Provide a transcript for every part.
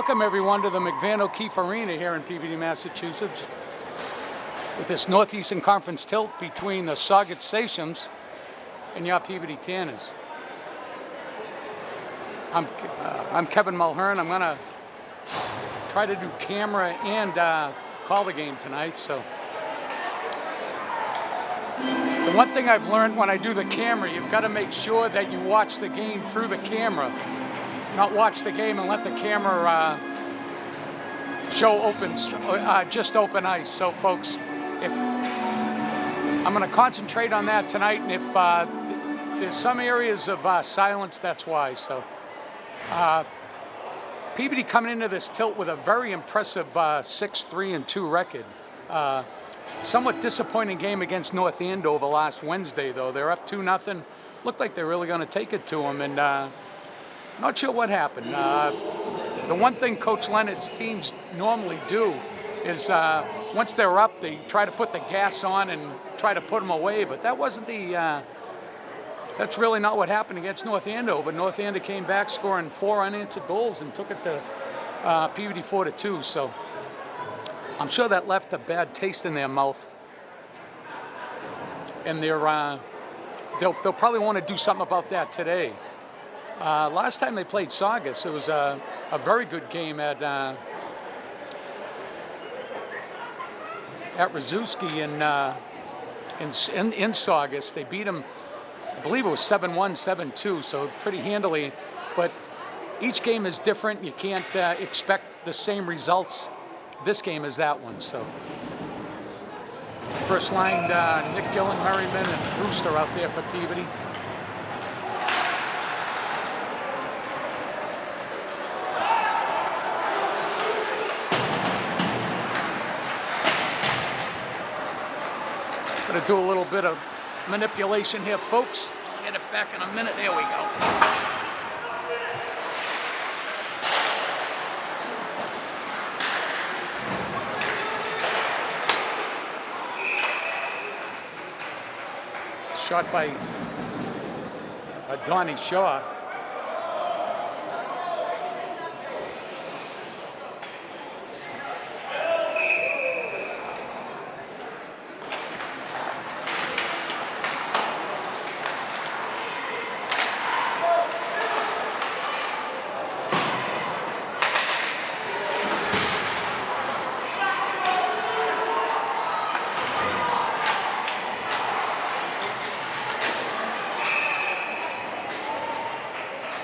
Welcome everyone to the McVan O'Keefe Arena here in PVD, Massachusetts, with this Northeastern Conference tilt between the Saugus Sachems and your PVD Tanners. I'm Kevin Mulhern. I'm gonna try to do camera and call the game tonight. So the one thing I've learned when I do the camera, you've got to make sure that you watch the game through the camera, not watch the game and let the camera show just open ice. So folks, I'm going to concentrate on that tonight, and if there's some areas of silence, that's why. So PVD coming into this tilt with a very impressive 6-3-2 record. Somewhat disappointing game against North Andover last Wednesday, though. They're up 2-0. Looked like they're really going to take it to them, and not sure what happened. The one thing Coach Leonard's teams normally do is once they're up, they try to put the gas on and try to put them away, but that wasn't that's really not what happened against North Andover. North Andover came back scoring 4 unanswered goals and took it to PVD 4-2. So I'm sure that left a bad taste in their mouth, and they'll probably want to do something about that today. Last time they played Saugus, it was a very good game at Rzuski in Saugus. They beat them, I believe it was 7-1, 7-2, so pretty handily. But each game is different. You can't expect the same results this game as that one. So first line, Nick Gillen, Merriman, and Brewster out there for PVD. Gonna do a little bit of manipulation here, folks. I'll get it back in a minute. There we go. Shot by Donnie Shaw.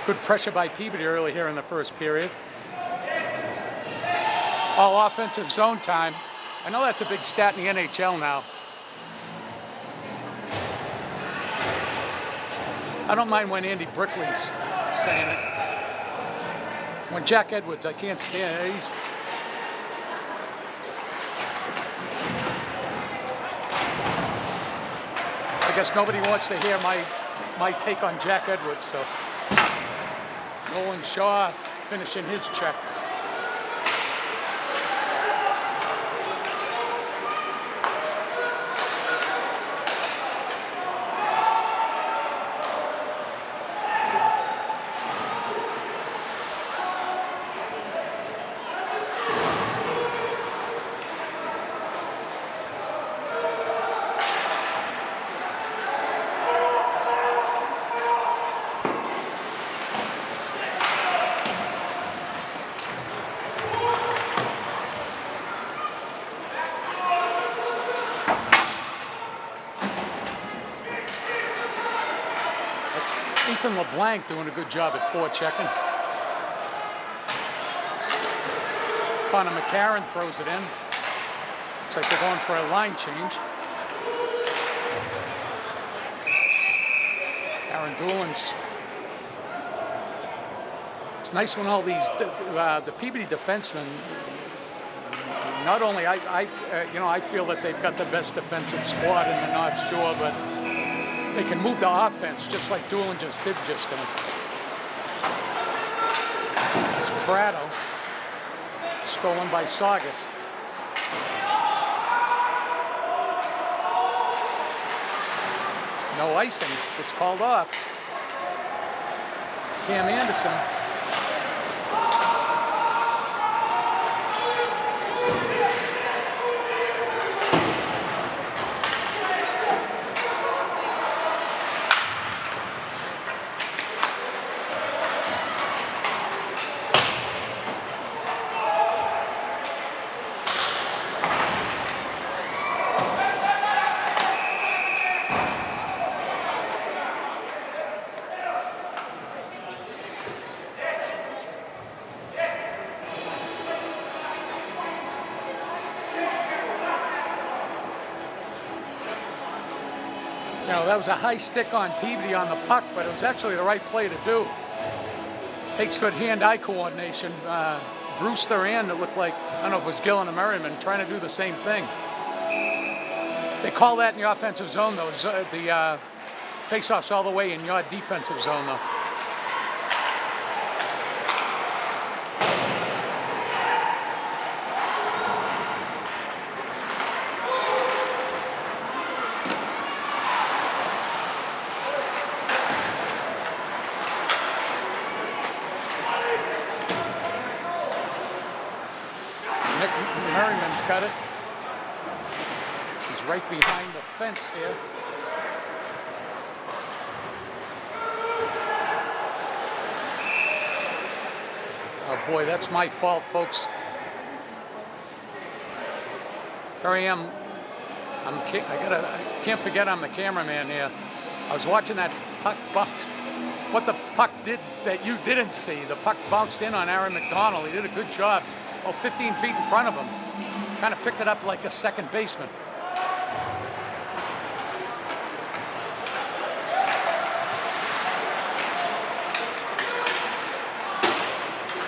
Good pressure by PVD early here in the first period. All offensive zone time. I know that's a big stat in the NHL now. I don't mind when Andy Brickley's saying it. When Jack Edwards, I can't stand it. I guess nobody wants to hear my take on Jack Edwards, so. Nolan Shaw finishing his check. Ethan LeBlanc doing a good job at forechecking. Connor McCarron throws it in. Looks like they're going for a line change. Aaron Doolin's. It's nice when all these the PVD defensemen. Not only I feel that they've got the best defensive squad in the North Shore, but they can move the offense just like Doolin just did just then. It's Prado, stolen by Saugus. No icing, it's called off. Cam Anderson that was a high stick on Peavy on the puck, but it was actually the right play to do. Takes good hand-eye coordination. Brewster and it looked like, I don't know if it was Gillen or Merriman, trying to do the same thing. They call that in the offensive zone, though. The face-off's all the way in your defensive zone, though. Merriman's got it. He's right behind the fence here. Oh boy, that's my fault, folks. Here I am. I can't forget I'm the cameraman here. I was watching that puck bounce. What the puck did that you didn't see. The puck bounced in on Aaron McDonald. He did a good job. Oh, 15 feet in front of him. Kind of picked it up like a second baseman.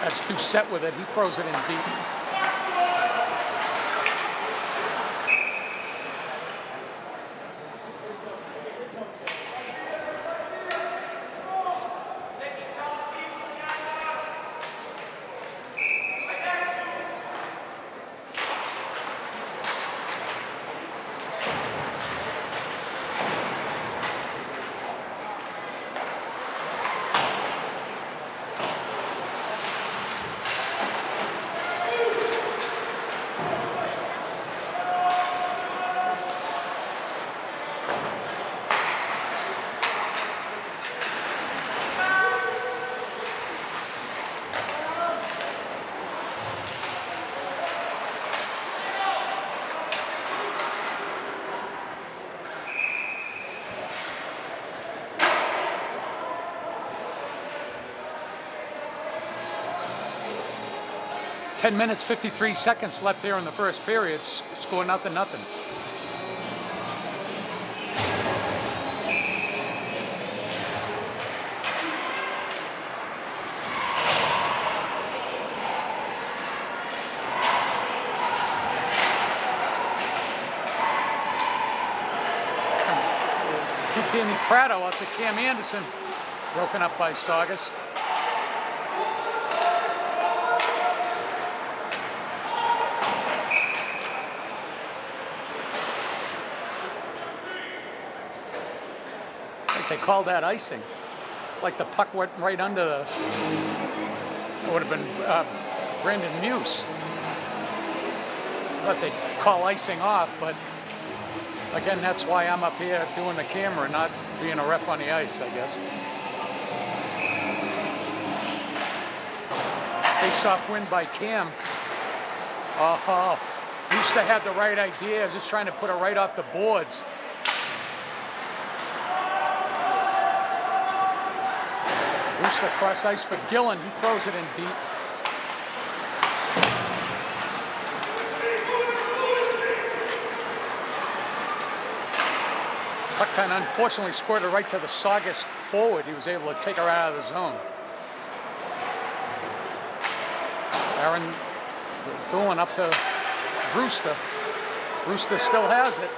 That's too set with it. He throws it in deep. Ten minutes, 53 seconds left here in the first period. Score 0-0. Danny Prado out to Cam Anderson, broken up by Saugus. They called that icing. Like the puck went right under the, it would have been Brandon Muse. I thought they'd call icing off, but again, that's why I'm up here doing the camera, not being a ref on the ice, I guess. Face-off win by Cam. Oh, Brewster had the right idea, just trying to put it right off the boards. Brewster cross ice for Gillen. He throws it in deep. Puck kind of unfortunately scored it right to the Saugus forward. He was able to take her out of the zone. Aaron going up to Brewster. Brewster still has it.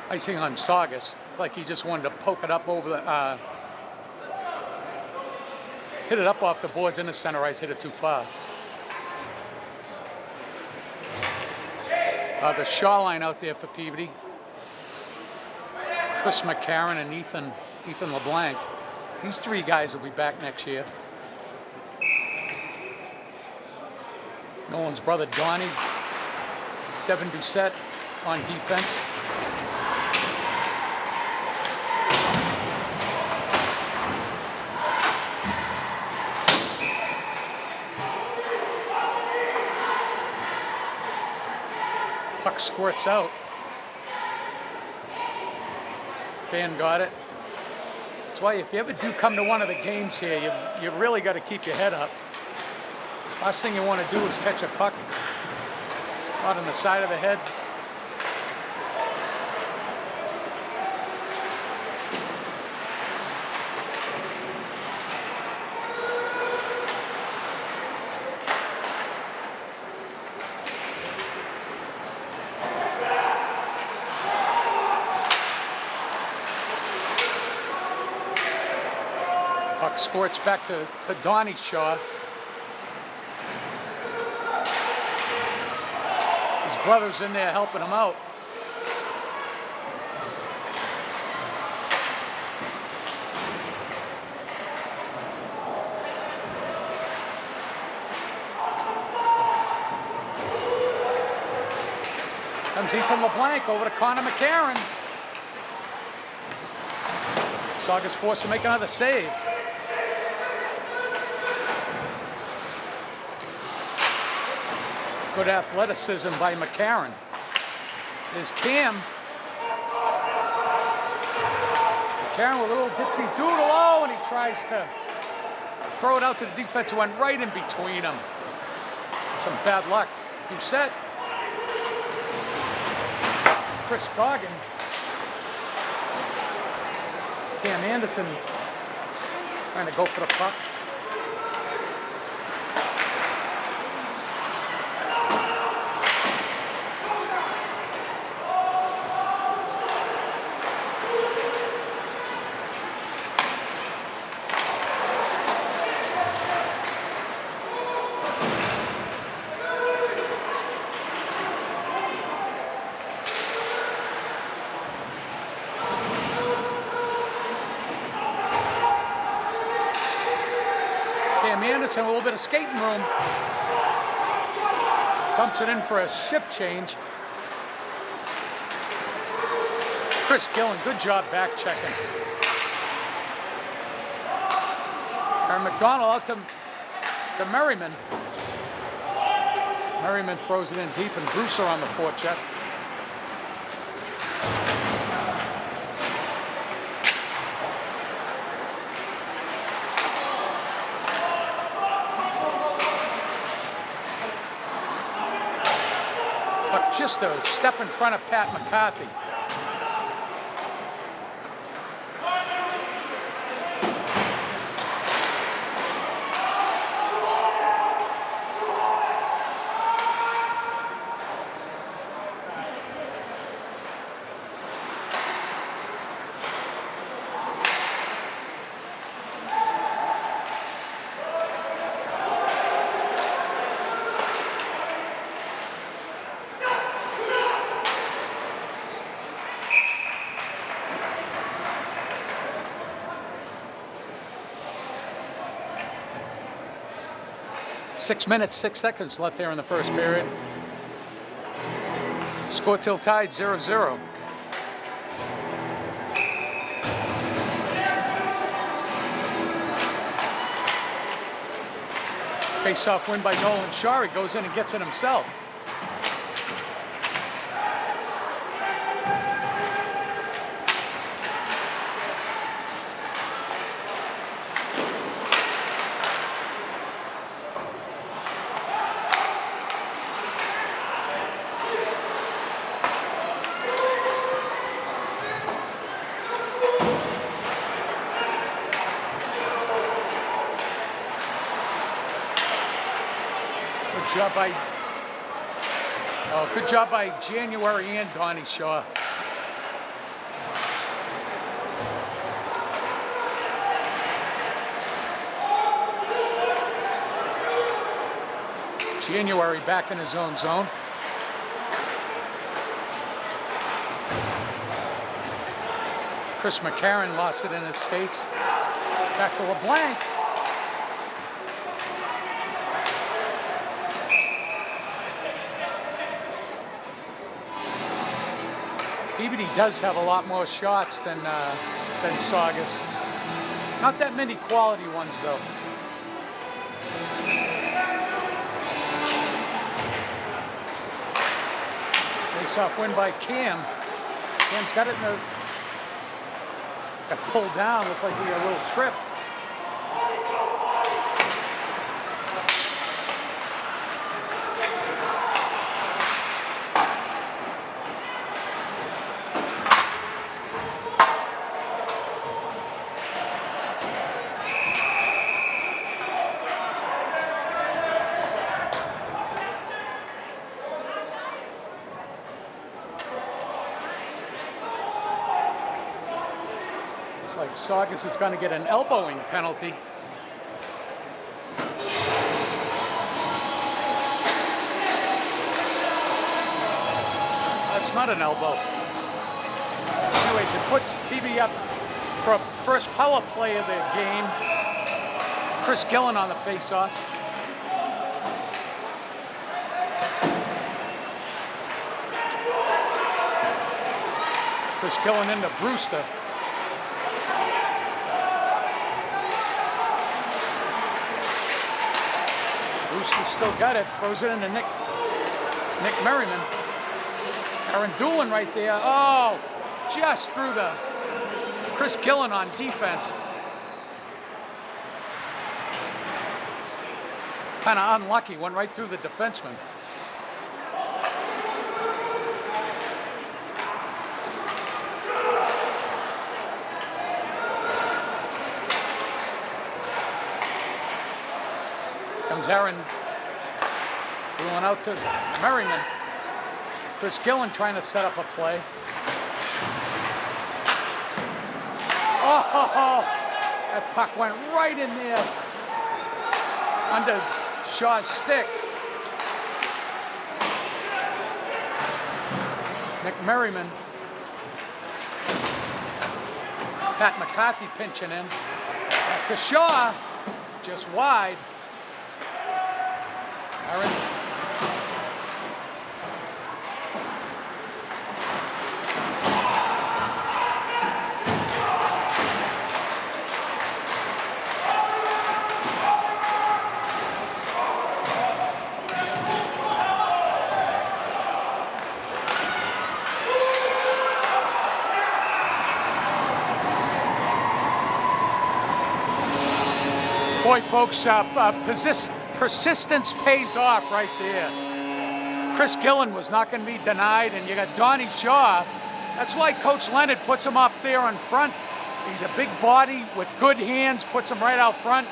Icing on Saugus, like he just wanted to poke it up over the, hit it up off the boards in the center ice, hit it too far. The Shaw line out there for Peabody. Chris McCarron and Ethan LeBlanc. These three guys will be back next year. Nolan's brother Donnie, Devin Doucette on defense. Puck squirts out. Fan got it. That's why if you ever do come to one of the games here, you really got to keep your head up. Last thing you want to do is catch a puck out on the side of the head. Puck squirts back to Donnie Shaw. His brother's in there helping him out. Comes Ethan LeBlanc over to Connor McCarron. Saugus forced to make another save. Good athleticism by McCarron. There's Cam. McCarron with a little dipsy doodle, and he tries to throw it out to the defense, who went right in between them. Some bad luck. Doucette. Chris Goggin. Cam Anderson trying to go for the puck. Cam Anderson, a little bit of skating room. Dumps it in for a shift change. Chris Gillen, good job back checking. Aaron McDonald out to Merriman. Merriman throws it in deep, and Brewster on the forecheck. Just a step in front of Pat McCarthy. Six minutes, 6 seconds left there in the first period. Score till tied 0-0. Face-off win by Nolan Shaw. He goes in and gets it himself. Good job by January and Donnie Shaw. January back in his own zone. Chris McCarron lost it in his skates. Back to LeBlanc. Peabody does have a lot more shots than Saugus. Not that many quality ones, though. Face-off win by Cam. Cam's got it in the... Got pulled down, looked like he had a little trip. Like Saugus is going to get an elbowing penalty. That's not an elbow. Anyways, it puts PB up for first power play of the game. Chris Gillen on the face-off. Chris Gillen into Brewster. Brewster still got it, throws it into Nick Merriman. Aaron Doolin right there. Oh, just through the Chris Gillen on defense. Kind of unlucky, went right through the defenseman. Comes Aaron going out to Merriman. Chris Gillen trying to set up a play. Oh, that puck went right in there under Shaw's stick. Nick Merriman. Pat McCarthy pinching in. Back to Shaw, just wide. Aaron. Boy, folks, persistence pays off right there. Chris Gillen was not going to be denied, and you got Donnie Shaw. That's why Coach Leonard puts him up there in front. He's a big body with good hands, puts him right out front.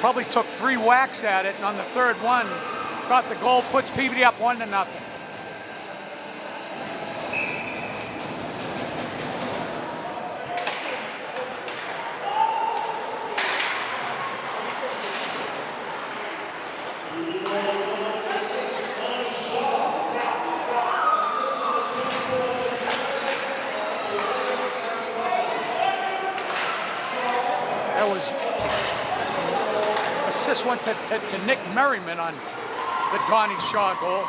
Probably took 3 whacks at it, and on the third one, got the goal, puts PVD up 1-0. Assist went to Nick Merriman on the Donnie Shaw goal.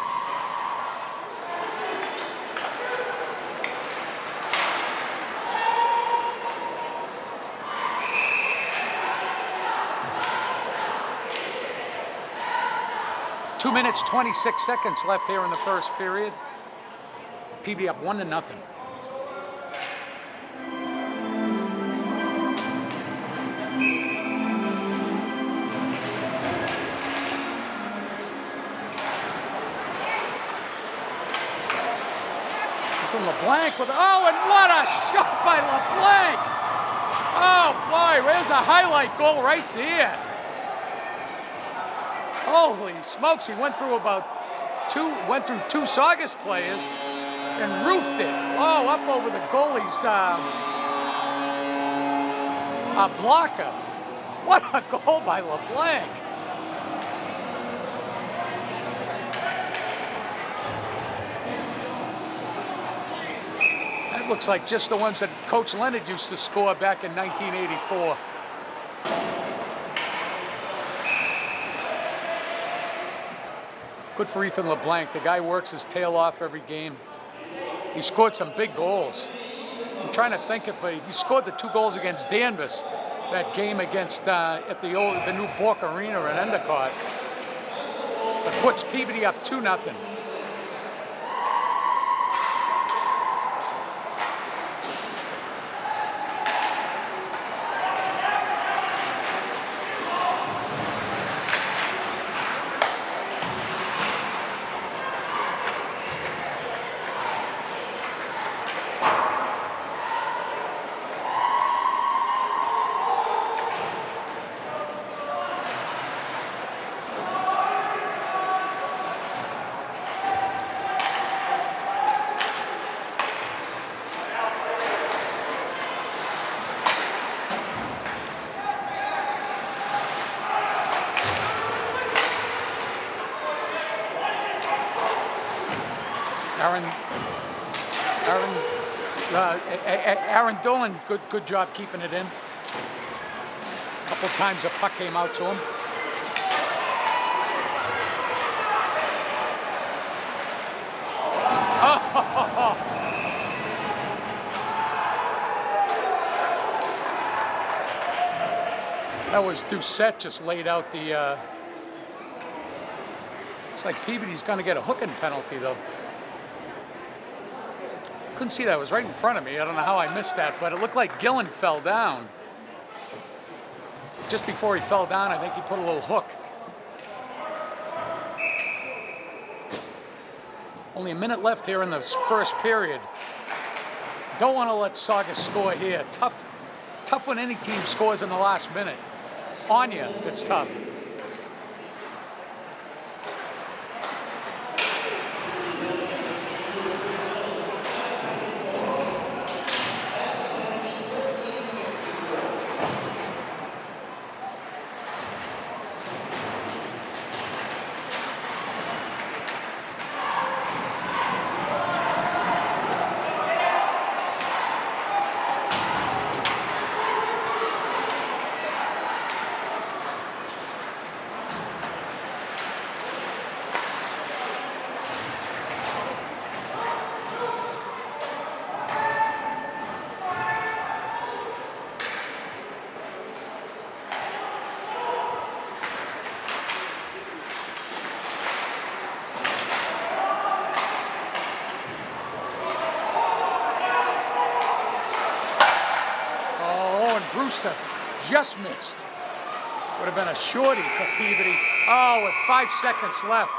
Two minutes, 26 seconds left here in the first period. PB up 1-0. LeBlanc with, oh, and what a shot by LeBlanc! Oh boy, there's a highlight goal right there. Holy smokes, he went through two Saugus players and roofed it. Oh, up over the goalie's blocker. What a goal by LeBlanc. Looks like just the ones that Coach Leonard used to score back in 1984. Good for Ethan LeBlanc. The guy works his tail off every game. He scored some big goals. I'm trying to think if he scored the 2 goals against Danvers that game against at the new Bork Arena in Endicott. But puts PVD up 2-0. Aaron, Aaron, Aaron Dillon, good job keeping it in. A couple times the puck came out to him. Oh! That was Doucette just laid out the. It's like Peabody's going to get a hooking penalty though. Couldn't see that. It was right in front of me. I don't know how I missed that, but it looked like Gillen fell down. Just before he fell down, I think he put a little hook. Only a minute left here in the first period. Don't want to let Saugus score here. Tough when any team scores in the last minute. On you, it's tough. Brewster just missed. Would have been a shorty for Peabody. Oh, with 5 seconds left.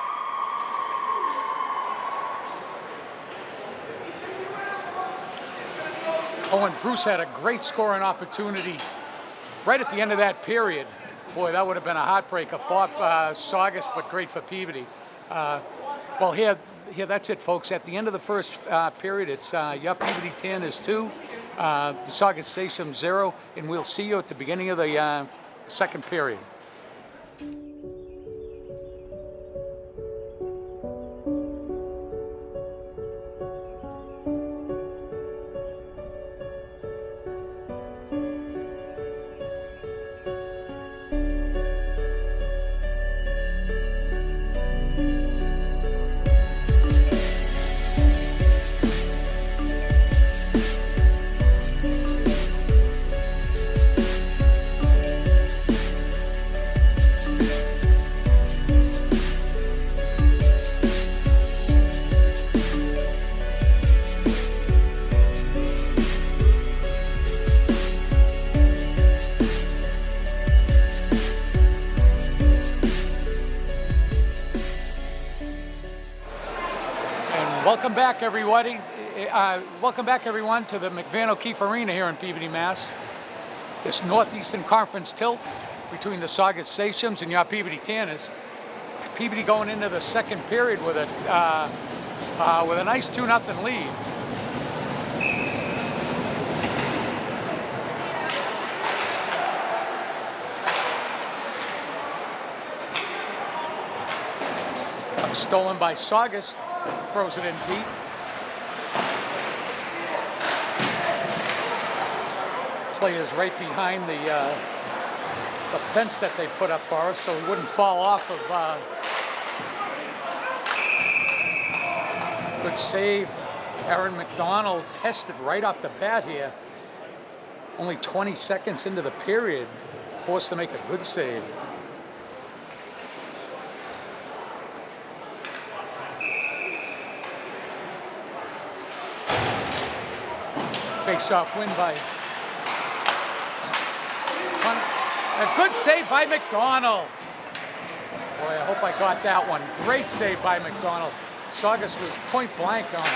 Owen Bruce had a great scoring opportunity right at the end of that period. Boy, that would have been a heartbreaker for Saugus, but great for Peabody. Well, here, that's it, folks. At the end of the first period, it's your Peabody 10 is 2, the Saugus Sachems 0, and we'll see you at the beginning of the second period. Welcome back, everybody. Welcome back, everyone, to the McVan O'Keefe Arena here in Peabody, Mass. This Northeastern Conference tilt between the Saugus Sachems and your Peabody Tanners. Peabody going into the second period with a nice 2-0 lead. Puck stolen by Saugus. Throws it in deep. Players right behind the fence that they put up for us, so he wouldn't fall off of. Good save. Aaron McDonald tested right off the bat here. Only 20 seconds into the period, forced to make a good save. Face-off win by a good save by McDonald. Boy, I hope I got that one. Great save by McDonald. Saugus was point blank on it.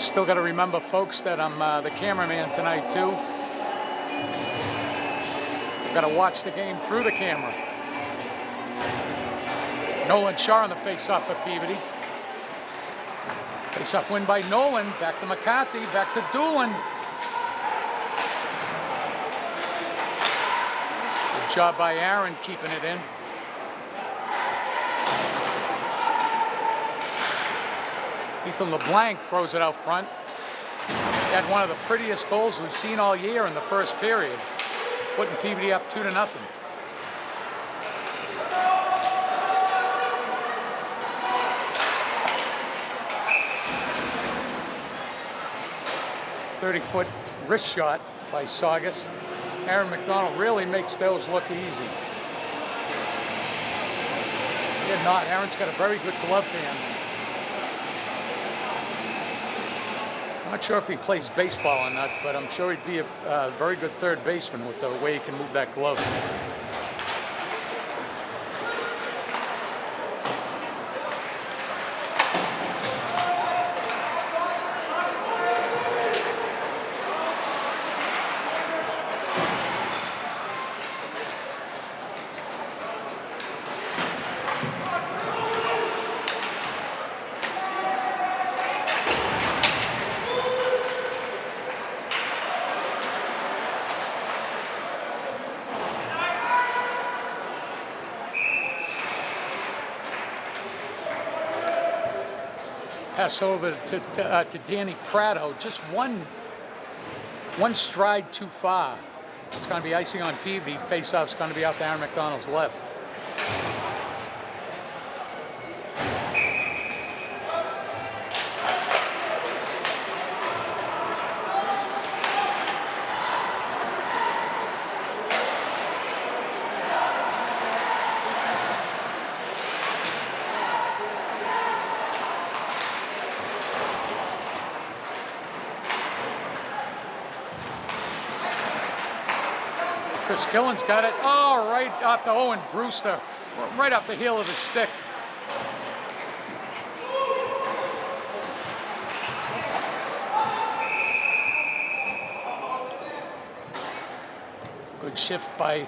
Still got to remember, folks, that I'm the cameraman tonight, too. I've got to watch the game through the camera. Nolan Shaw on the face-off for Peabody. Face-off win by Nolan. Back to McCarthy. Back to Doolin. Good job by Aaron keeping it in. Ethan LeBlanc throws it out front. He had one of the prettiest goals we've seen all year in the first period, putting Peabody up 2-0. .30-foot wrist shot by Saugus. Aaron McDonald really makes those look easy. Did not. Aaron's got a very good glove hand. Not sure if he plays baseball or not, but I'm sure he'd be a very good third baseman with the way he can move that glove. Pass over to Danny Prado, just one stride too far. It's going to be icing on Peavy. Face-off's going to be out to Aaron McDonald's left. Chris Gillen's got it. Oh, right off the Owen Brewster. Right off the heel of the stick. Good shift by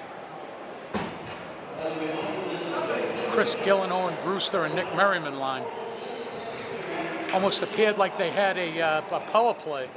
Chris Gillen, Owen Brewster, and Nick Merriman line. Almost appeared like they had a power play.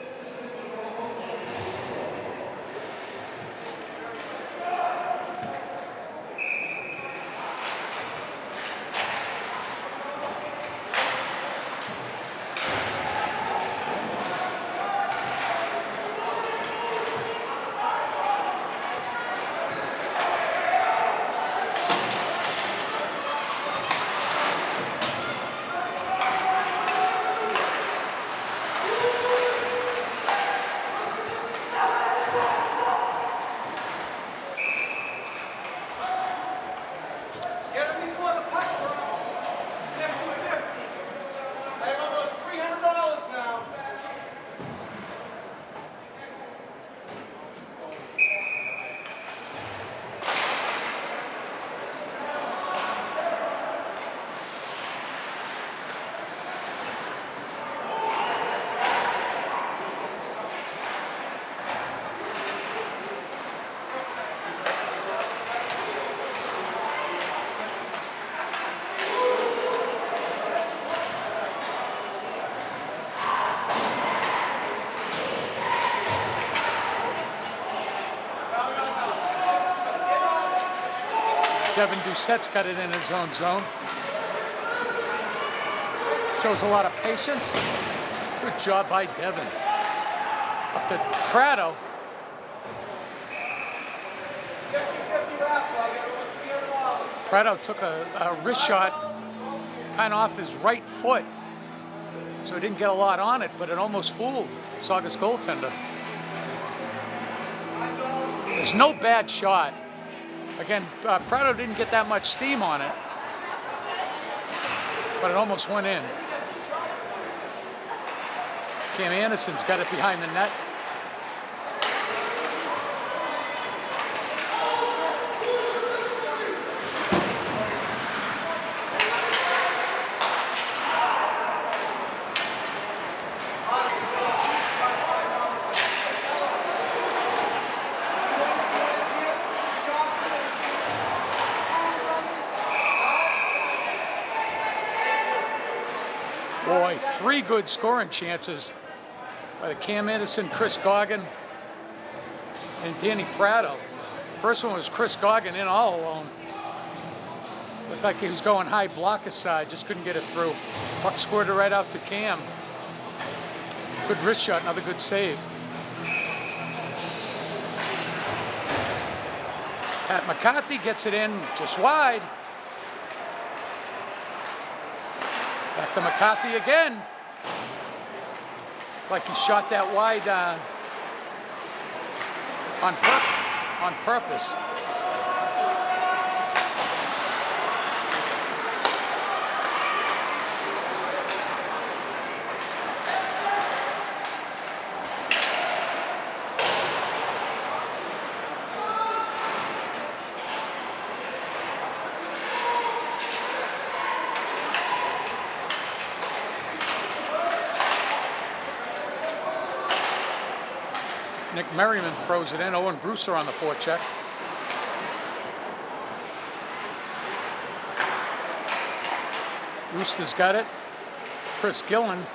Devin Doucette's got it in his own zone. Shows a lot of patience. Good job by Devin. Up to Prado. Prado took a wrist shot kind of off his right foot. So he didn't get a lot on it, but it almost fooled Saugus goaltender. There's no bad shot. Again, Prado didn't get that much steam on it, but it almost went in. Cam Anderson's got it behind the net. three good scoring chances by the Cam Anderson, Chris Goggin, and Danny Prado. First one was Chris Goggin in all alone. Looked like he was going high blocker side, just couldn't get it through. Puck scored it right out to Cam. Good wrist shot, another good save. Pat McCarthy gets it in just wide. Back to McCarthy again. Like he shot that wide on purpose. Nick Merriman throws it in. Owen Brewster on the forecheck. Brewster's got it. Chris Gillen.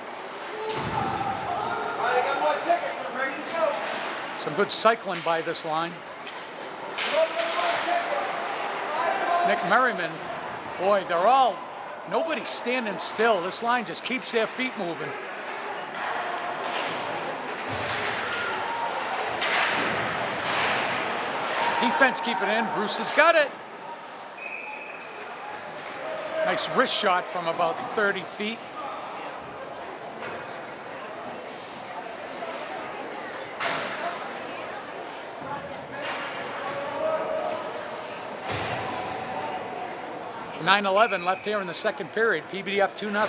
Some good cycling by this line. Nick Merriman. Boy, nobody's standing still. This line just keeps their feet moving. Defense keep it in. Bruce has got it. Nice wrist shot from about 30 feet. .9:11 left here in the second period. PBD up 2-0.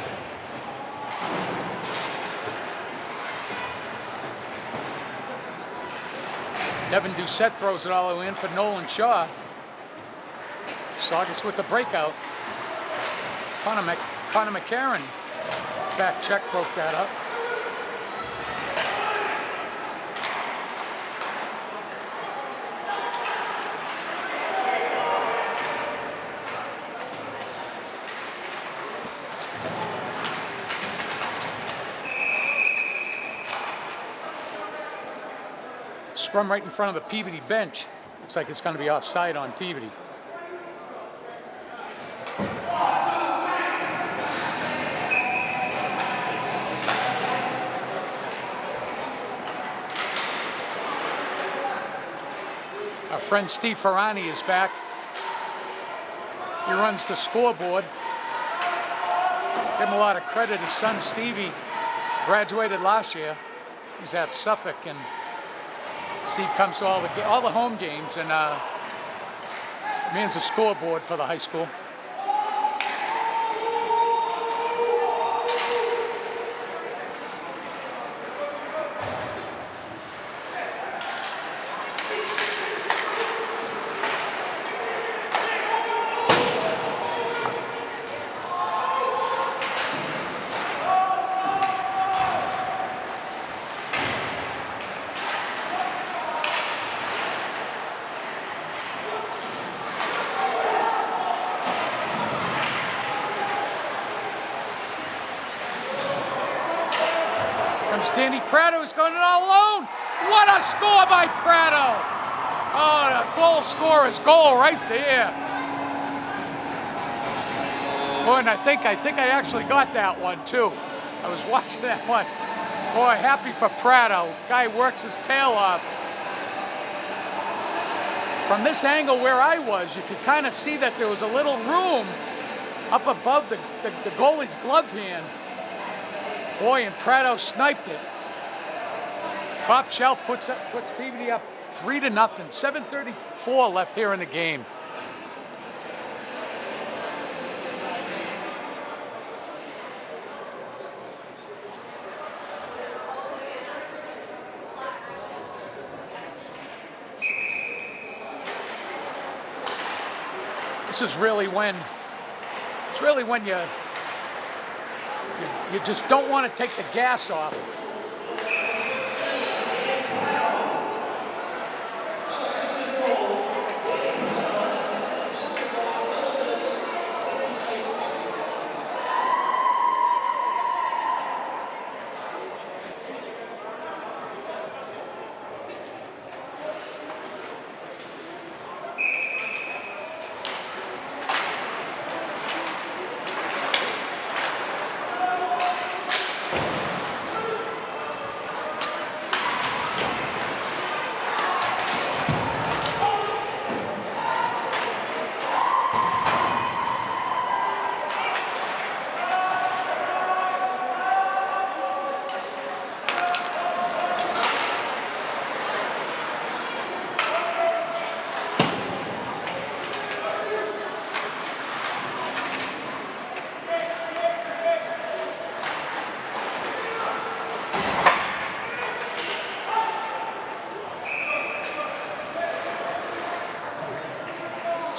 Devin Doucette throws it all the way in for Nolan Shaw. Saugus with the breakout. Connor McCarron back check broke that up. Scrum right in front of the Peabody bench. Looks like it's going to be offside on Peabody. Our friend Steve Ferrani is back. He runs the scoreboard. Give him a lot of credit. His son Stevie graduated last year. He's at Suffolk, and Steve comes to all the home games and mans the scoreboard for the high school. Danny Prado is going it all alone. What a score by Prado! Oh, the goal scorer's goal right there. Boy, and I think I actually got that one too. I was watching that one. Boy, happy for Prado. Guy works his tail off. From this angle where I was, you could kind of see that there was a little room up above the goalie's glove hand. Boy, and Prado sniped it. Top shelf puts Peabody up 3-0. 7:34 left here in the game. This is really when you just don't want to take the gas off.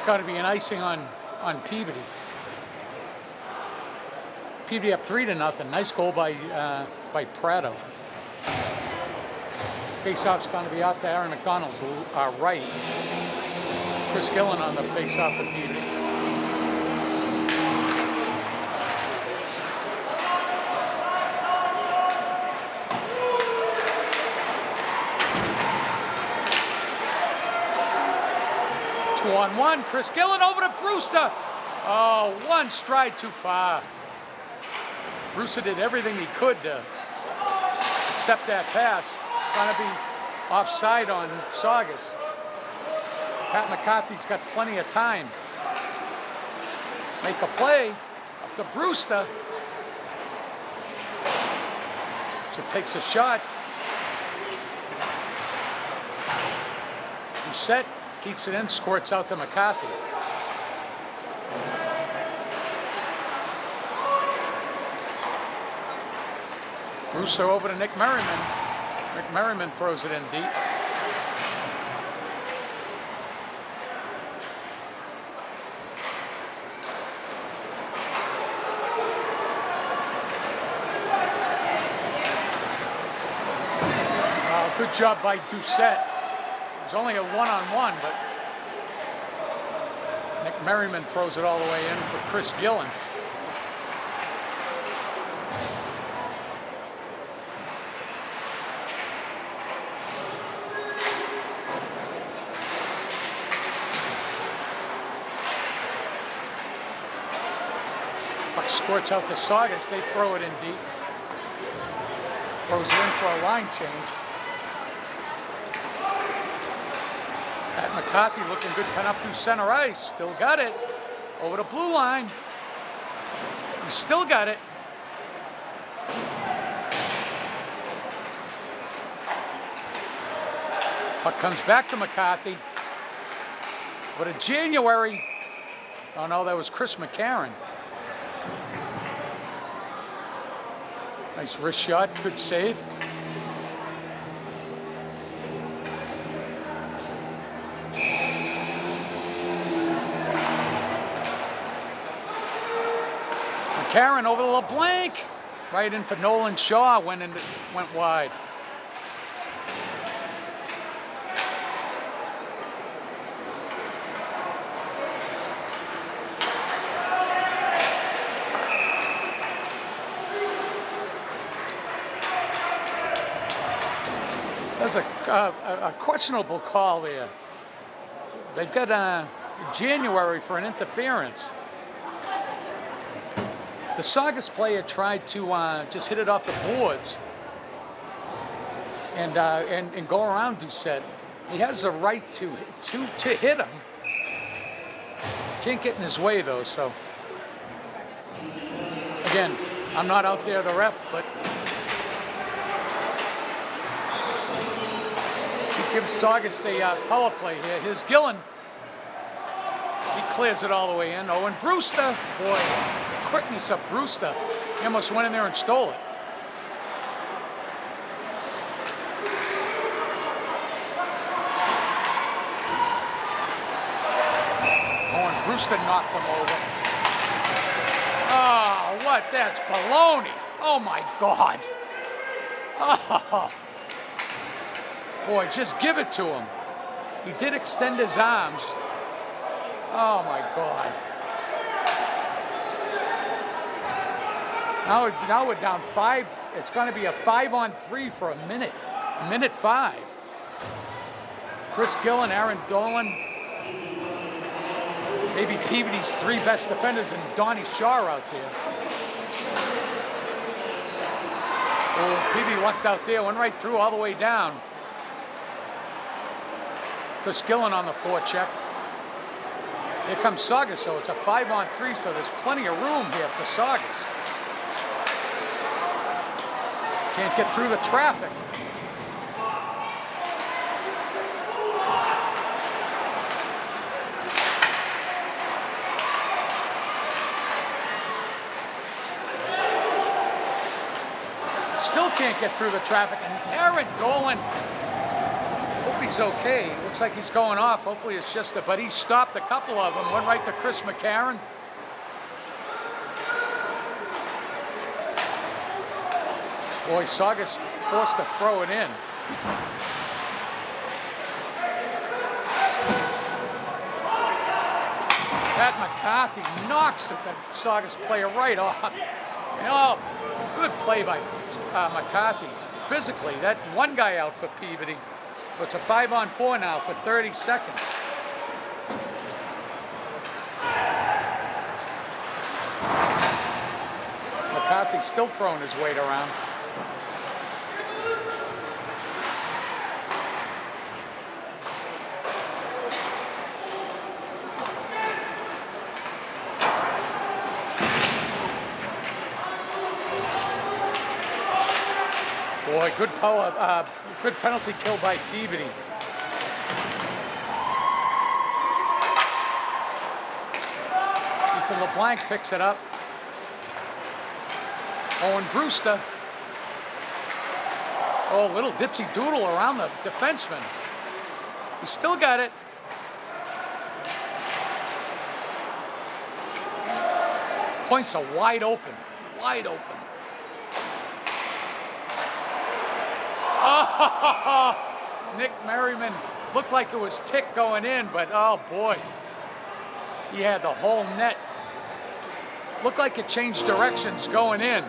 It's got to be an icing on Peabody. Peabody up 3-0. Nice goal by Prado. Face-off's going to be off to Aaron McDonald's right. Chris Gillen on the face-off for Peabody. Two-on-one. Chris Gillen over to Brewster. Oh, one stride too far. Brewster did everything he could to accept that pass. Going to be offside on Saugus. Pat McCarthy's got plenty of time. Make a play up to Brewster. So takes a shot. Set, keeps it in, squirts out to McCarthy. Brewster over to Nick Merriman. Nick Merriman throws it in deep. Good job by Doucette. It was only a one-on-one, but Nick Merriman throws it all the way in for Chris Gillen. Puck squirts out to Saugus. They throw it in deep. Throws it in for a line change. Pat McCarthy looking good, coming up through center ice. Still got it. Over the blue line. He still got it. Puck comes back to McCarthy. But in January, oh no, that was Chris McCarron. Nice wrist shot, good save. McCarron over to LeBlanc. Right in for Nolan Shaw, went wide. There's a questionable call there. They've got January for an interference. The Saugus player tried to just hit it off the boards and go around Doucette. He has the right to hit him. Can't get in his way though. So again, I'm not out there the ref, but he gives Saugus the power play here. Here's Gillen. He clears it all the way in. Oh, and Brewster, boy. Quickness of Brewster. He almost went in there and stole it. Oh, and Brewster knocked him over. Oh, what? That's baloney. Oh, my God. Oh. Boy, just give it to him. He did extend his arms. Oh, my God. Now we're down 5. It's going to be a 5-on-3 for a minute. Minute 5. Chris Gillen, Aaron Dolan. Maybe Peabody's 3 best defenders and Donnie Shaw out there. Oh, Peabody lucked out there. Went right through all the way down. Chris Gillen on the forecheck. Here comes Saugus, so it's a 5-on-3, so there's plenty of room here for Saugus. Can't get through the traffic. Still can't get through the traffic. And Aaron Dolan Peabody's okay. Looks like he's going off. Hopefully it's just but he stopped a couple of them. Went right to Chris McCarron. Boy, Saugus forced to throw it in. Pat McCarthy knocks the Saugus player right off. Oh, good play by McCarthy. Physically, that one guy out for Peabody. But it's a 5-on-4 now for 30 seconds. McCarthy's still throwing his weight around. Boy, good power, good penalty kill by Peabody. Ethan LeBlanc picks it up. Owen Brewster. Oh, little dipsy doodle around the defenseman. He still got it. Points are wide open, wide open. Oh, Nick Merriman looked like it was tick going in, but oh boy, he had the whole net. Looked like it changed directions going in.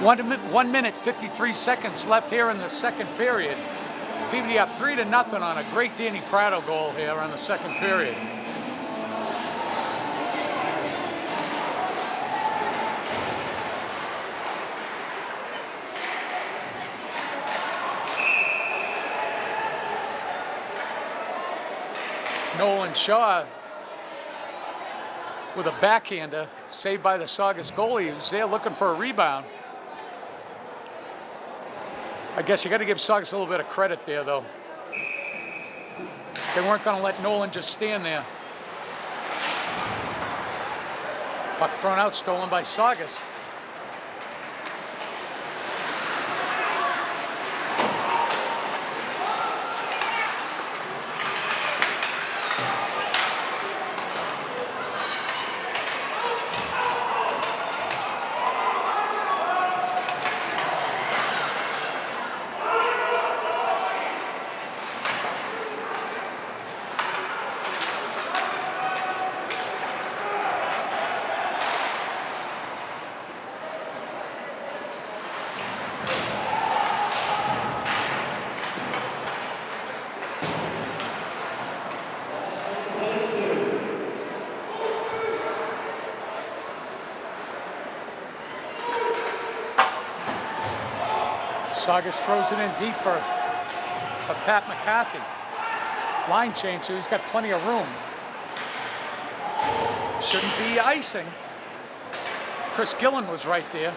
1 minute, 53 seconds left here in the second period. Peabody up 3-0 on a great Danny Prado goal here in the second period. Nolan Shaw with a backhander saved by the Saugus goalie who's there looking for a rebound. I guess you got to give Saugus a little bit of credit there, though. They weren't going to let Nolan just stand there. Puck thrown out, stolen by Saugus. Saugus throws it in deep for Pat McCarthy. Line change, so he's got plenty of room. Shouldn't be icing. Chris Gillen was right there.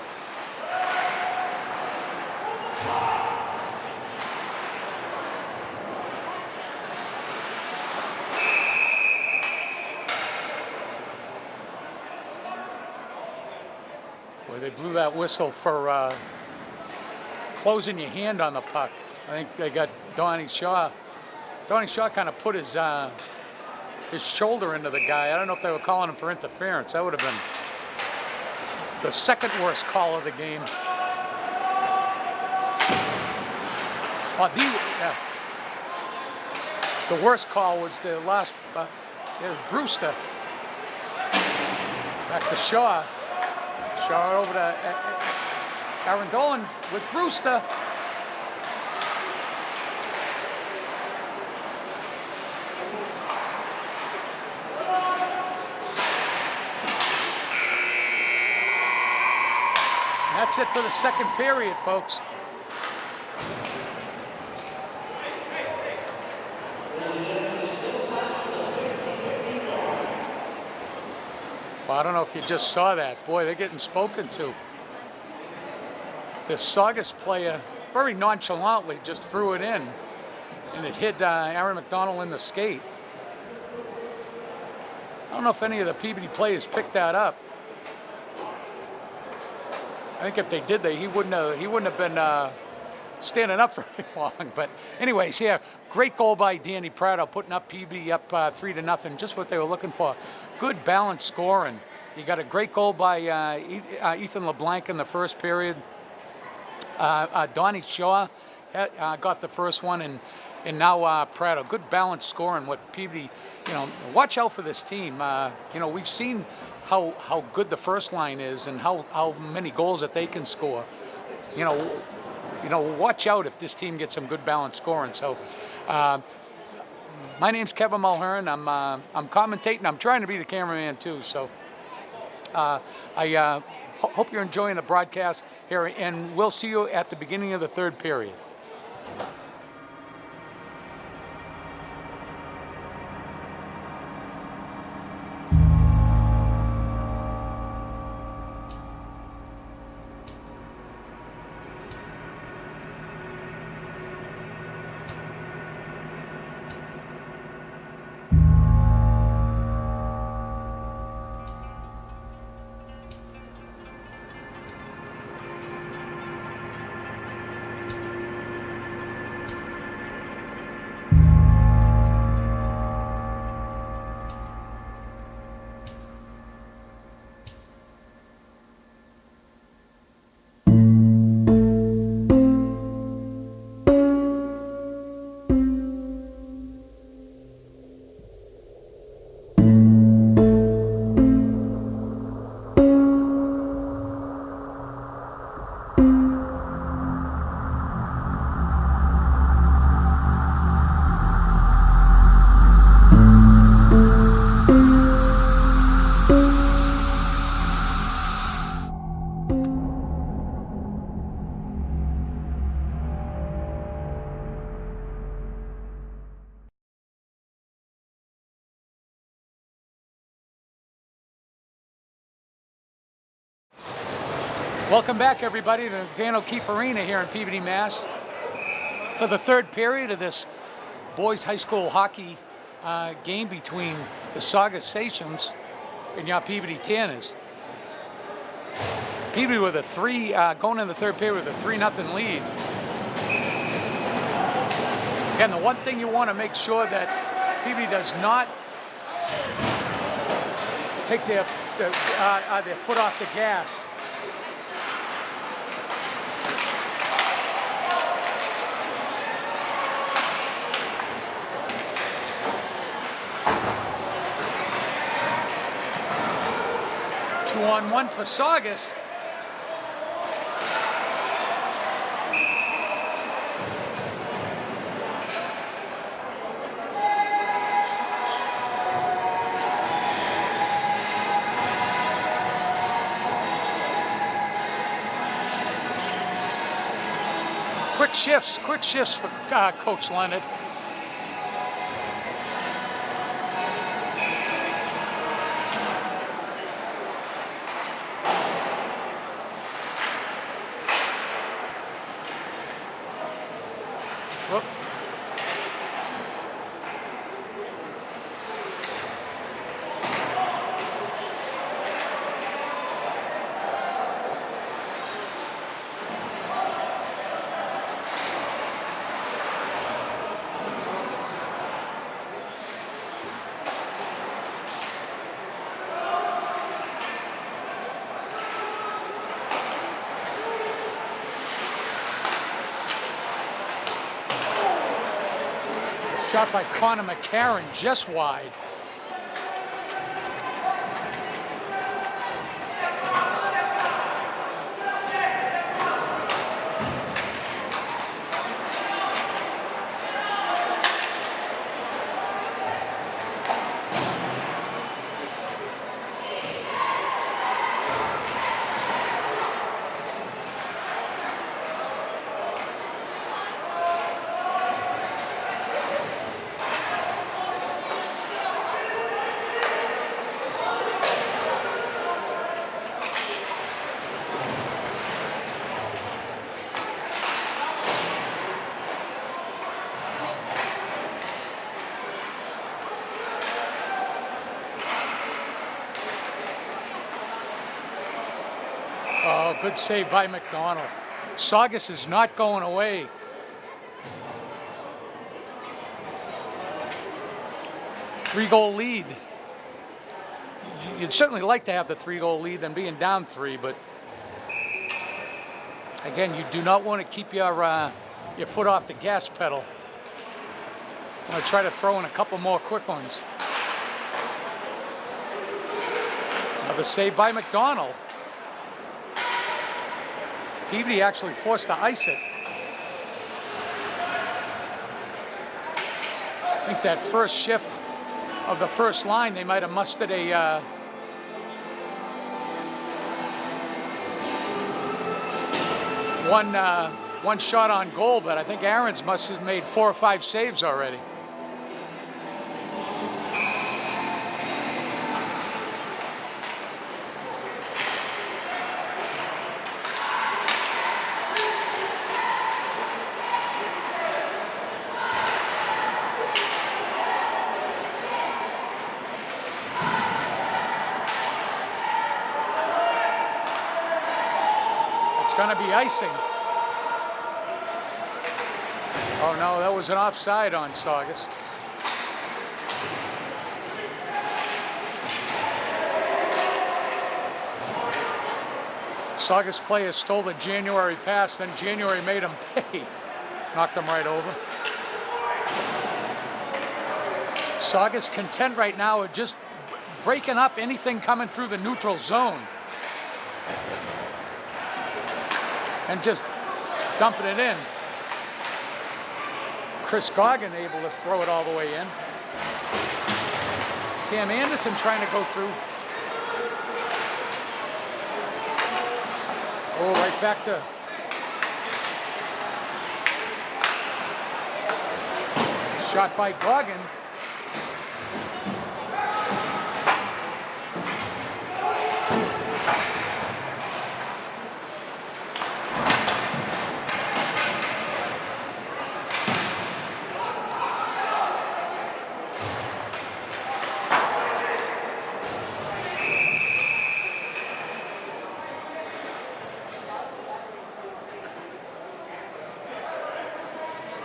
Boy, they blew that whistle for closing your hand on the puck. I think they got Donnie Shaw. Donnie Shaw kind of put his shoulder into the guy. I don't know if they were calling him for interference. That would have been the second worst call of the game. The worst call was the last, Brewster. Back to Shaw. Shaw over to Aaron Dolan with Brewster. That's it for the second period, folks. Well, I don't know if you just saw that. Boy, they're getting spoken to. The Saugus player very nonchalantly just threw it in, and it hit Aaron McDonald in the skate. I don't know if any of the Peabody players picked that up. I think if they did, he wouldn't have been standing up very long. But anyways, yeah, great goal by Danny Prado, putting up PB up 3-0, just what they were looking for. Good balanced scoring. You got a great goal by Ethan LeBlanc in the first period. Donnie Shaw got the first one, and now Prado. Good balanced scoring. What PB, watch out for this team. We've seen how good the first line is and how many goals that they can score. Watch out if this team gets some good balanced scoring. So, my name's Kevin Mulhern. I'm commentating. I'm trying to be the cameraman too. So, I hope you're enjoying the broadcast here, and we'll see you at the beginning of the third period. Welcome back, everybody, to Van O'Keefe Arena here in Peabody, Mass. For the third period of this boys high school hockey game between the Saugus Sachems and your Peabody Tanners. Peabody with a going in the third period with a 3-0 lead. Again, the one thing you want to make sure that Peabody does not take their foot off the gas. On one for Saugus. Quick shifts for Coach Leonard. Whoop. Shot by Connor McCarron, just wide. Oh, good save by McDonald. Saugus is not going away. Three-goal lead. You'd certainly like to have the 3-goal lead than being down 3, but again, you do not want to keep your foot off the gas pedal. I'm going to try to throw in a couple more quick ones. Another save by McDonald. Peavy actually forced to ice it. I think that first shift of the first line, they might have mustered a one shot on goal, but I think Aaron's must have made 4 or 5 saves already. It's going to be icing. Oh no, that was an offside on Saugus. Saugus players stole the January pass, then January made him pay. Knocked him right over. Saugus content right now with just breaking up anything coming through the neutral zone. And just dumping it in. Chris Goggin able to throw it all the way in. Cam Anderson trying to go through. Oh, right back to shot by Goggin.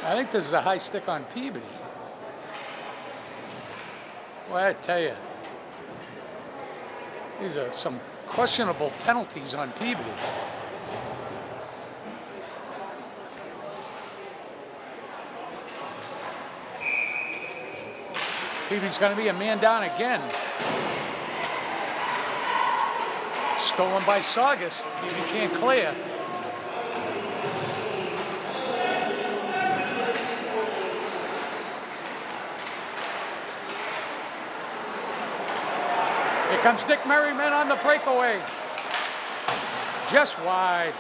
I think this is a high stick on Peabody. Well, I tell you, these are some questionable penalties on Peabody. Peabody's going to be a man down again. Stolen by Saugus. Peabody can't clear. Here comes Dick Merriman on the breakaway. Just wide.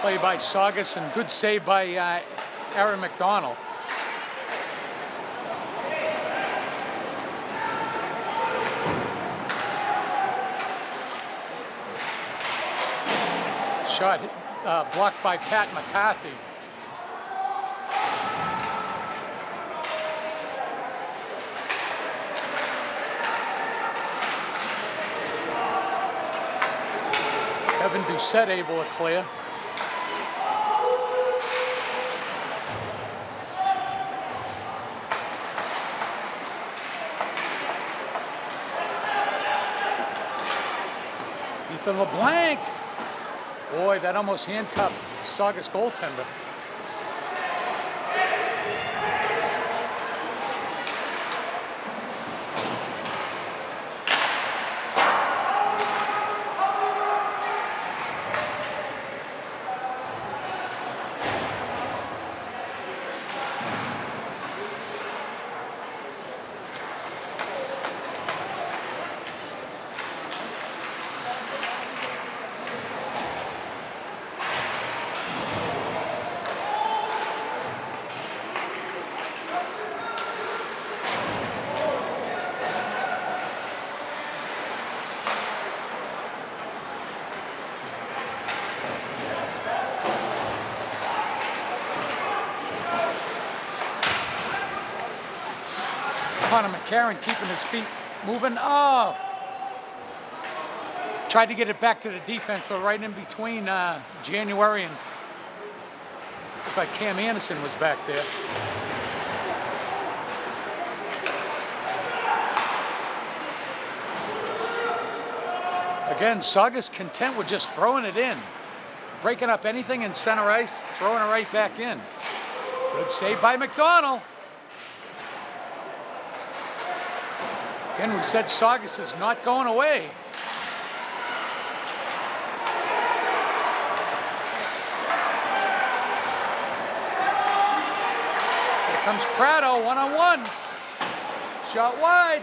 Play by Saugus and good save by Aaron McDonald. Shot blocked by Pat McCarthy. Kevin Doucette able to clear. Ethan LeBlanc. Boy, that almost handcuffed Saugus goaltender. Connor McCarron keeping his feet moving. Oh! Tried to get it back to the defense, but right in between January and looked like Cam Anderson was back there. Again, Saugus content with just throwing it in. Breaking up anything in center ice, throwing it right back in. Good save by McDonald. Again, we said Saugus is not going away. Here comes Prado, one-on-one. Shot wide.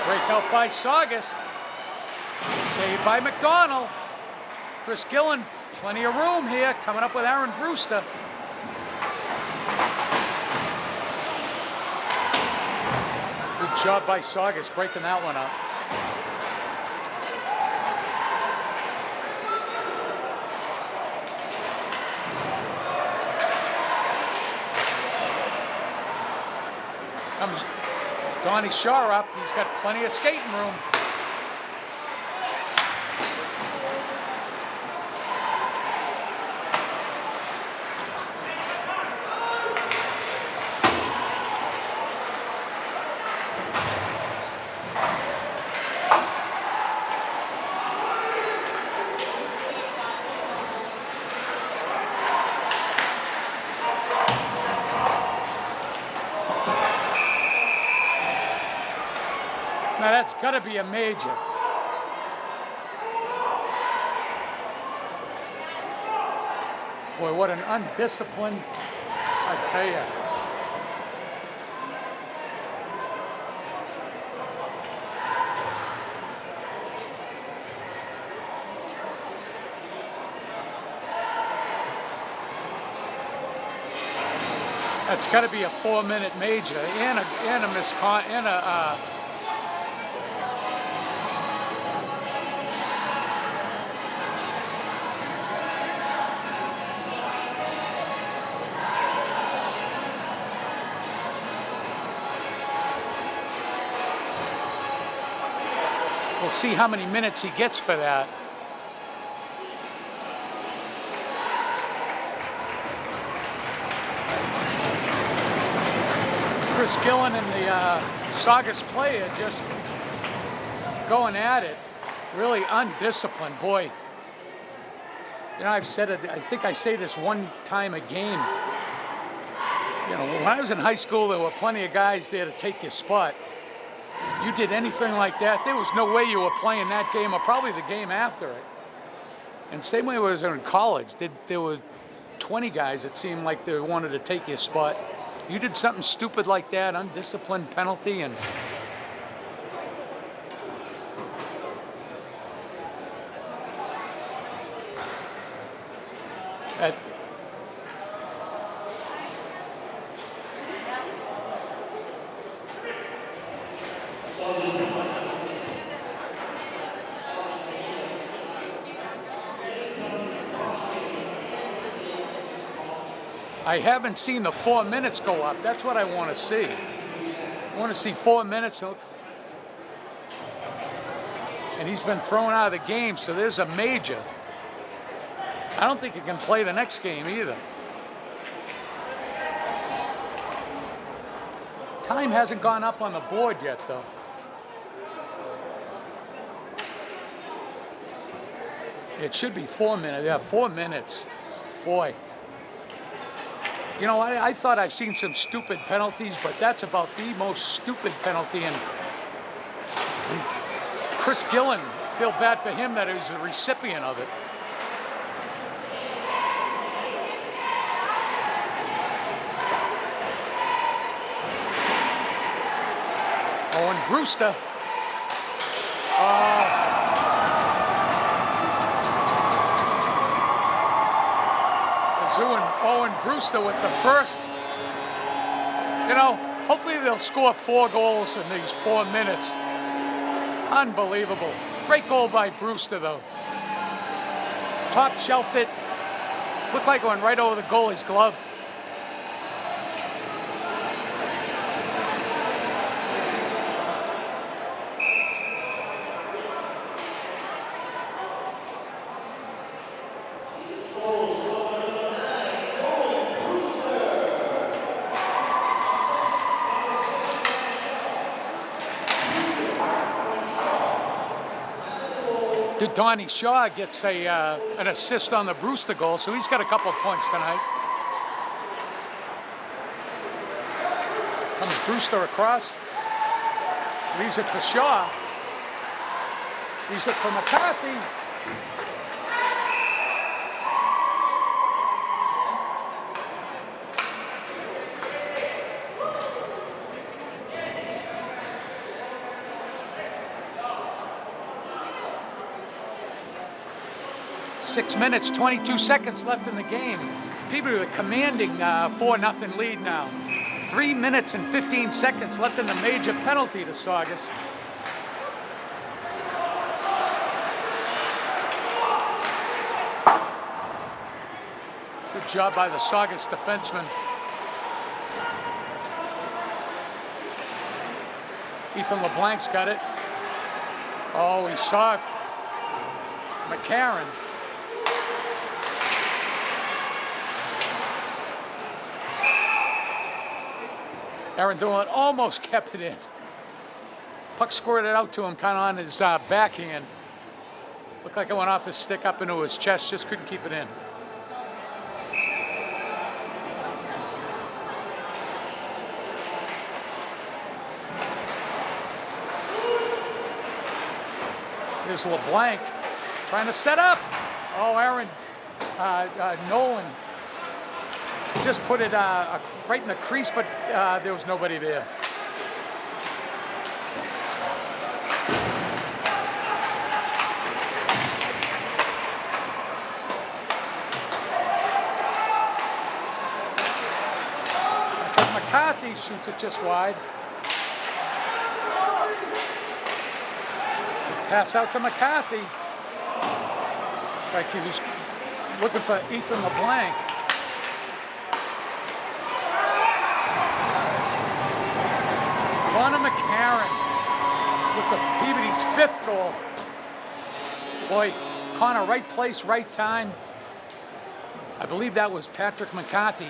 Breakout by Saugus. Saved by McDonald. Chris Gillen, plenty of room here. Coming up with Aaron Brewster. Good job by Saugus breaking that one up. Comes Donnie Shaw up. He's got plenty of skating room. Now that's got to be a major. Boy, what an undisciplined, I tell you. That's got to be a 4-minute major and a We'll see how many minutes he gets for that. Chris Gillen and the Saugus player just going at it. Really undisciplined, boy. You know, I've said it, I think I say this one time a game. You know, when I was in high school, there were plenty of guys there to take your spot. You did anything like that, there was no way you were playing that game or probably the game after it. And same way I was in college, there were 20 guys that seemed like they wanted to take your spot. You did something stupid like that, undisciplined penalty, and that. I haven't seen the 4 minutes go up. That's what I want to see. I want to see 4 minutes. And he's been thrown out of the game, so there's a major. I don't think he can play the next game either. Time hasn't gone up on the board yet, though. It should be 4 minutes. Yeah, 4 minutes. Boy. You know, I thought I've seen some stupid penalties, but that's about the most stupid penalty. And Chris Gillen, I feel bad for him that he was the recipient of it. Brewster. Owen Brewster with the first. You know, hopefully they'll score 4 goals in these 4 minutes. Unbelievable. Great goal by Brewster, though. Top shelved it. Looked like it went right over the goalie's glove. Donnie Shaw gets an assist on the Brewster goal, so he's got a couple of points tonight. Comes Brewster across, leaves it for Shaw, leaves it for McCarthy. Six minutes, 22 seconds left in the game. Peabody with a commanding 4-0 lead now. 3 minutes and 15 seconds left in the major penalty to Saugus. Good job by the Saugus defenseman. Ethan LeBlanc's got it. Oh, he saw McCarron. Aaron Doolin almost kept it in. Puck squirted out to him kind of on his backhand. Looked like it went off his stick up into his chest, just couldn't keep it in. Here's LeBlanc trying to set up. Oh, Aaron Nolan just put it right in the crease, but there was nobody there. McCarthy shoots it just wide. Pass out to McCarthy. Like he was looking for Ethan LeBlanc. Connor McCarron with the Peabody's 5th goal. Boy, Connor, right place, right time. I believe that was Patrick McCarthy.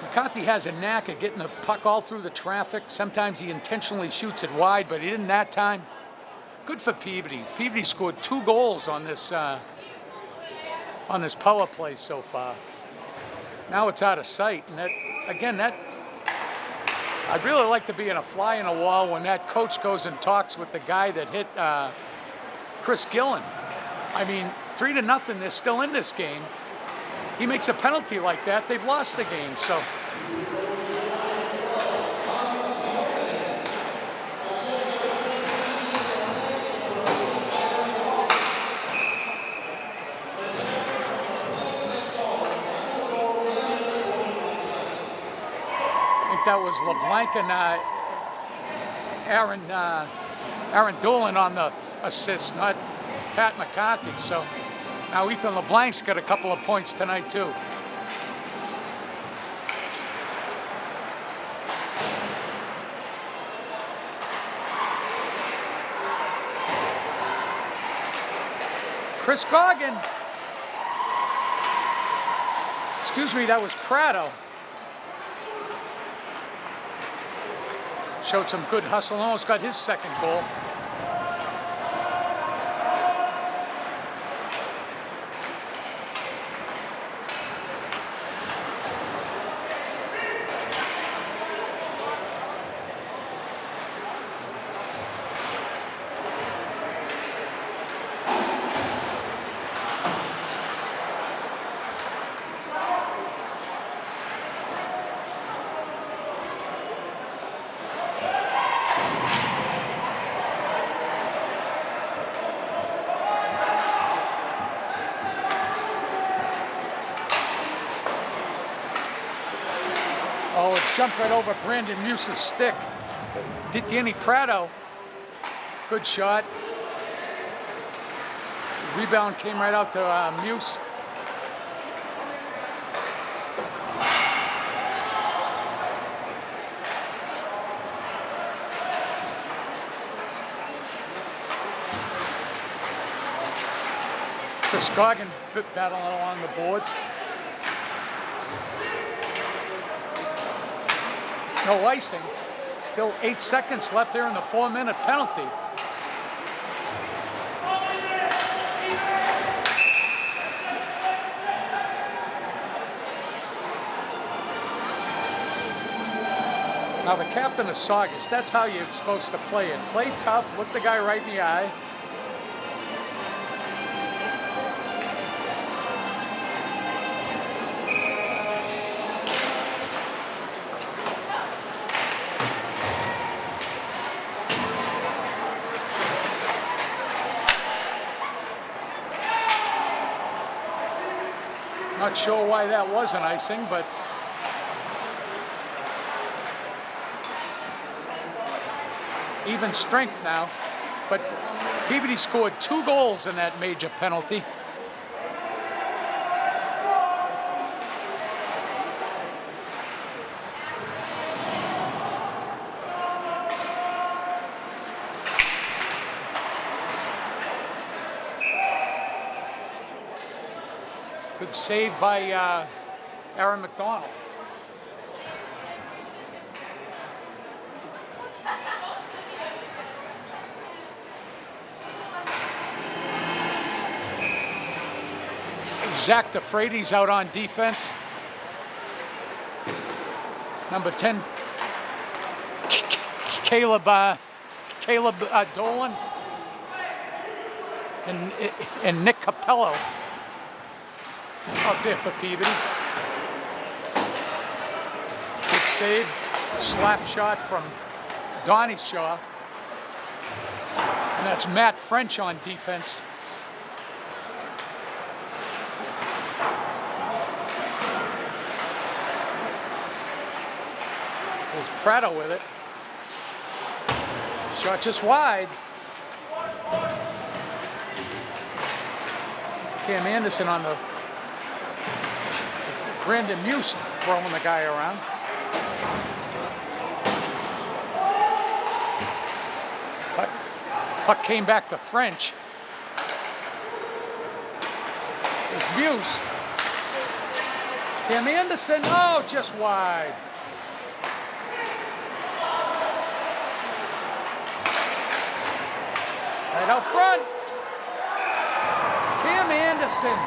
McCarthy has a knack of getting the puck all through the traffic. Sometimes he intentionally shoots it wide, but he didn't that time. Good for Peabody. Peabody scored 2 goals on this power play so far. Now it's out of sight, and that again, I'd really like to be in a fly in a wall when that coach goes and talks with the guy that hit Chris Gillen. I mean, 3-0, they're still in this game. He makes a penalty like that, they've lost the game, so. That was LeBlanc and Aaron Doolin on the assist, not Pat McCarthy. So now Ethan LeBlanc's got a couple of points tonight too. Chris Goggin. Excuse me, that was Prado. Showed some good hustle, almost got his 2nd goal. Oh, it jumped right over Brandon Muse's stick. Danny Prado, good shot. Rebound came right out to Muse. Chris Goggin battling along the boards. No icing. Still 8 seconds left there in the 4-minute penalty. Now the captain of Saugus, that's how you're supposed to play it. Play tough, look the guy right in the eye. Not sure why that was an icing, but even strength now. But Peabody scored 2 goals in that major penalty. Good save by Aaron McDonald. Zach DeFrades out on defense. Number 10, Caleb Dolan and Nick Capello out there for Peabody. Good save, slap shot from Donnie Shaw. And that's Matt French on defense. There's Prado with it. Shot just wide. Cam Anderson on the Brandon Muse throwing the guy around. Puck came back to French. There's Muse. Cam Anderson, oh, just wide. Right out front. Cam Anderson.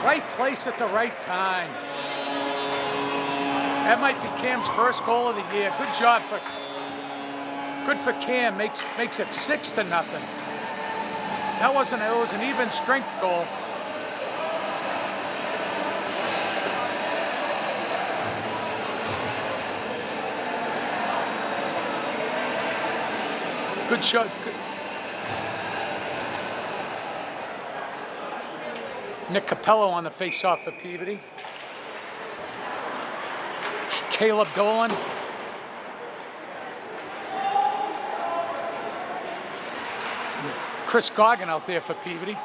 Right place at the right time. That might be Cam's first goal of the year. Good job good for Cam. Makes it 6-0. That wasn't, it was an even strength goal. Good shot. Nick Capello on the face-off for Peabody. Caleb Dolan. Chris Goggin out there for Peabody.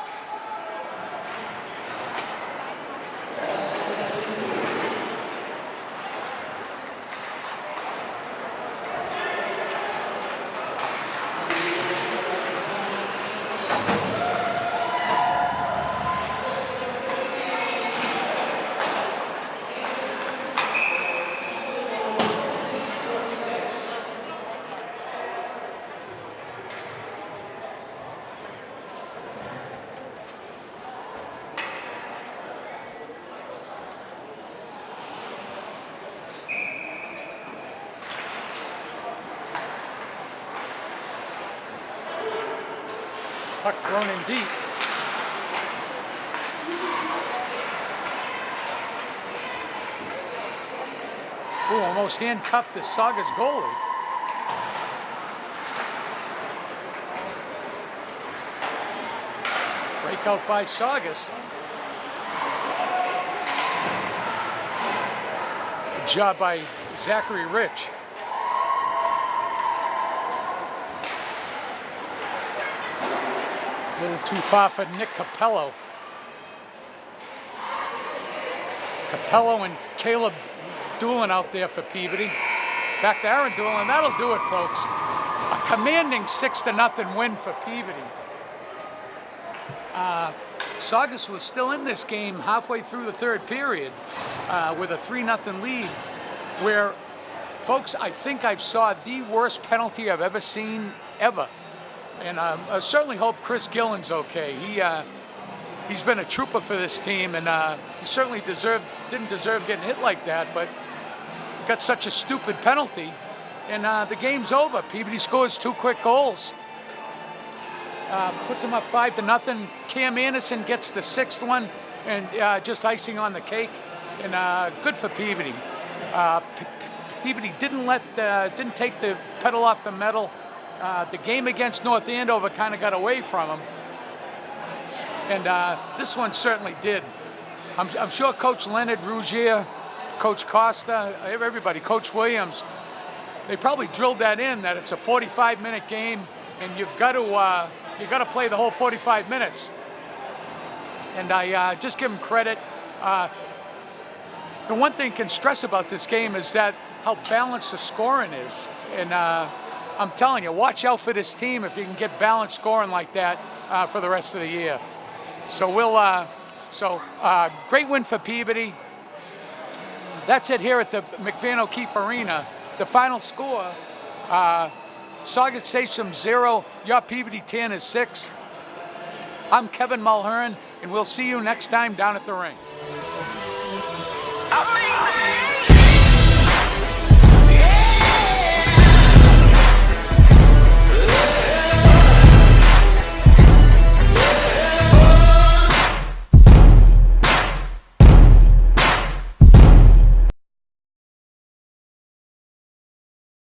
Puck thrown in deep. Ooh, almost handcuffed the Saugus goalie. Breakout by Saugus. Good job by Zachary Rich. A little too far for Nick Capello. Capello and Caleb Doolin out there for Peabody. Back to Aaron Doolin. That'll do it, folks. A commanding 6-0 win for Peabody. Saugus was still in this game halfway through the third period with a 3-0 lead, where, folks, I think I saw the worst penalty I've ever seen, ever. And I certainly hope Chris Gillen's okay. He's been a trooper for this team, and he certainly didn't deserve getting hit like that, but got such a stupid penalty, and the game's over. Peabody scores 2 quick goals. Puts them up 5-0. Cam Anderson gets the 6th one, and just icing on the cake. And good for Peabody. Peabody didn't take the pedal off the metal. The game against North Andover kind of got away from them, and this one certainly did. I'm sure Coach Leonard Rougier, Coach Costa, everybody, Coach Williams, they probably drilled that in, that it's a 45-minute game, and you've got to play the whole 45 minutes. And I just give them credit. The one thing you can stress about this game is that how balanced the scoring is. And I'm telling you, watch out for this team if you can get balanced scoring like that for the rest of the year. So great win for Peabody. That's it here at the McVan O'Keefe Arena. The final score, Saugus Sachems 0, your Peabody 10 is 6. I'm Kevin Mulhern, and we'll see you next time down at the rink.